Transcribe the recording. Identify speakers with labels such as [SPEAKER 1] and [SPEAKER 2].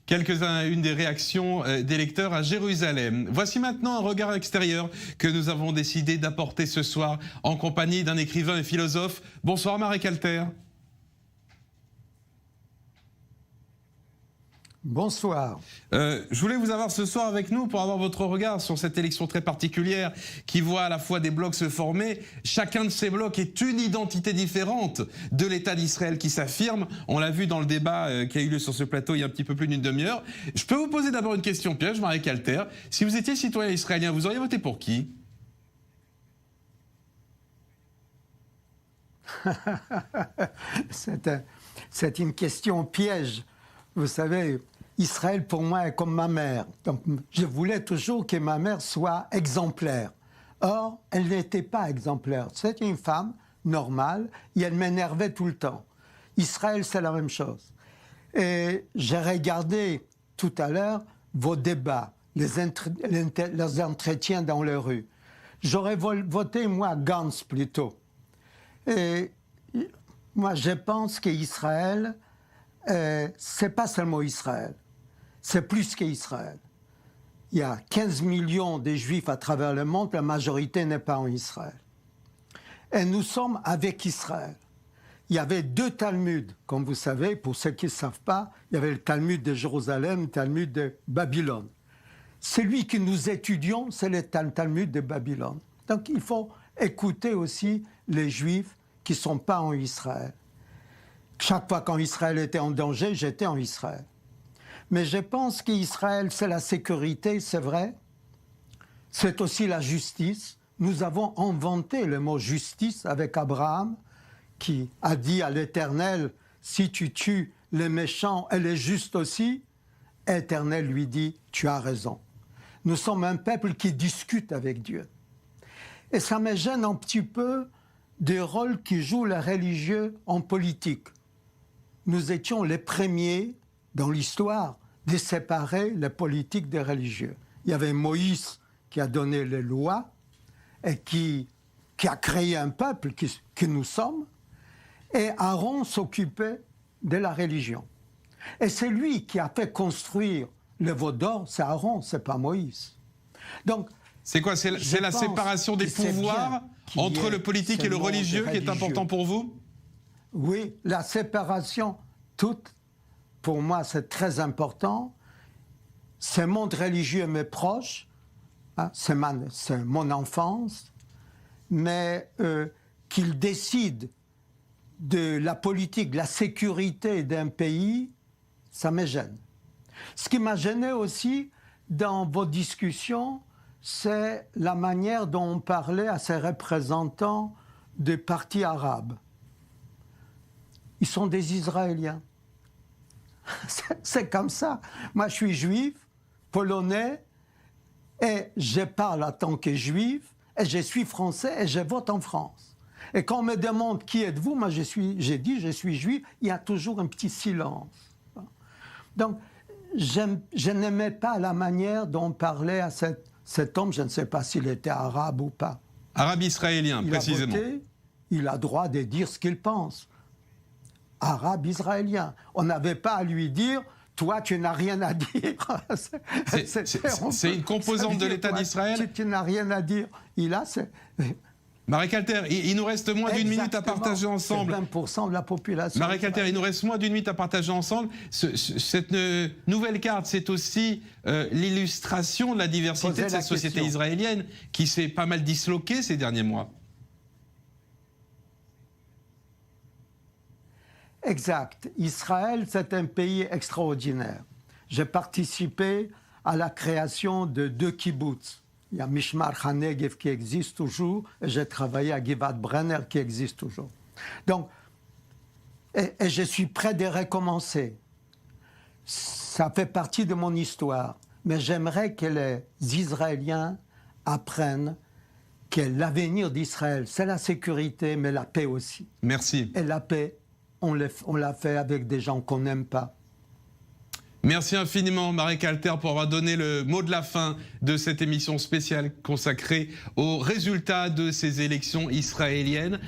[SPEAKER 1] Quelques-unes des réactions des lecteurs à Jérusalem. Voici maintenant un regard extérieur que nous avons décidé d'apporter ce soir en compagnie d'un écrivain et philosophe. Bonsoir Marek Alter.
[SPEAKER 2] Bonsoir.
[SPEAKER 1] Je voulais vous avoir ce soir avec nous pour avoir votre regard sur cette élection très particulière qui voit à la fois des blocs se former. Chacun de ces blocs est une identité différente de l'État d'Israël qui s'affirme. On l'a vu dans le débat qui a eu lieu sur ce plateau il y a un petit peu plus d'une demi-heure. Je peux vous poser d'abord une question piège, Marek Alter. Si vous étiez citoyen israélien, vous auriez voté pour qui?
[SPEAKER 2] C'est une question piège. Vous savez, Israël pour moi est comme ma mère. Donc je voulais toujours que ma mère soit exemplaire. Or, elle n'était pas exemplaire. C'était une femme normale et elle m'énervait tout le temps. Israël, c'est la même chose. Et j'ai regardé tout à l'heure vos débats, les entretiens dans les rues. J'aurais voté, moi, Gantz plutôt. Et moi, je pense qu'Israël, c'est pas seulement Israël, c'est plus qu'Israël. Il y a 15 millions de Juifs à travers le monde, la majorité n'est pas en Israël. Et nous sommes avec Israël. Il y avait deux Talmuds, comme vous savez, pour ceux qui ne savent pas, il y avait le Talmud de Jérusalem, le Talmud de Babylone. Celui que nous étudions, c'est le Talmud de Babylone. Donc il faut écouter aussi les Juifs qui ne sont pas en Israël. Chaque fois qu'Israël était en danger, j'étais en Israël. Mais je pense qu'Israël, c'est la sécurité, c'est vrai. C'est aussi la justice. Nous avons inventé le mot justice avec Abraham, qui a dit à l'Éternel, si tu tues les méchants et les justes aussi, l'Éternel lui dit, tu as raison. Nous sommes un peuple qui discute avec Dieu. Et ça me gêne un petit peu du rôle que jouent les religieux en politique. Nous étions les premiers dans l'histoire de séparer les politiques des religieux. Il y avait Moïse qui a donné les lois et qui a créé un peuple que nous sommes, et Aaron s'occupait de la religion. Et c'est lui qui a fait construire le veau d'or, c'est Aaron, c'est pas Moïse. Donc,
[SPEAKER 1] c'est quoi? C'est la séparation des pouvoirs entre le politique et le religieux qui est important pour vous?
[SPEAKER 2] Oui, la séparation, toute, pour moi, c'est très important. Ce monde religieux m'est proche, hein, c'est mon enfance, mais qu'il décide de la politique, de la sécurité d'un pays, ça me gêne. Ce qui m'a gêné aussi dans vos discussions, c'est la manière dont on parlait à ces représentants des partis arabes. Ils sont des Israéliens. C'est comme ça. Moi, je suis juif, polonais, et je parle en tant que juif, et je suis français, et je vote en France. Et quand on me demande qui êtes-vous, moi, j'ai dit je suis juif, il y a toujours un petit silence. Donc, je n'aimais pas la manière dont on parlait à cet homme, je ne sais pas s'il était arabe ou pas.
[SPEAKER 1] Arabe israélien, précisément.
[SPEAKER 2] Il a droit de dire ce qu'il pense. Arabe israélien. On n'avait pas à lui dire « toi, tu n'as rien à dire ».
[SPEAKER 1] C'est une composante de l'État d'Israël.
[SPEAKER 2] Tu n'as rien à dire.
[SPEAKER 1] Marek Alter, il nous reste moins d'une minute à partager ensemble.
[SPEAKER 2] 20% de la population.
[SPEAKER 1] Marek Alter, il nous reste moins d'une minute à partager ensemble. Cette nouvelle carte, c'est aussi l'illustration de la diversité de cette société israélienne qui s'est pas mal disloquée ces derniers mois.
[SPEAKER 2] Exact. Israël, c'est un pays extraordinaire. J'ai participé à la création de 2 kibbutz. Il y a Mishmar HaNegev qui existe toujours, et j'ai travaillé à Givat Brenner qui existe toujours. Donc, et je suis prêt de recommencer. Ça fait partie de mon histoire. Mais j'aimerais que les Israéliens apprennent que l'avenir d'Israël, c'est la sécurité, mais la paix aussi.
[SPEAKER 1] Merci.
[SPEAKER 2] Et la paix, on l'a fait avec des gens qu'on n'aime pas.
[SPEAKER 1] Merci infiniment, Marek Alter, pour avoir donné le mot de la fin de cette émission spéciale consacrée aux résultats de ces élections israéliennes.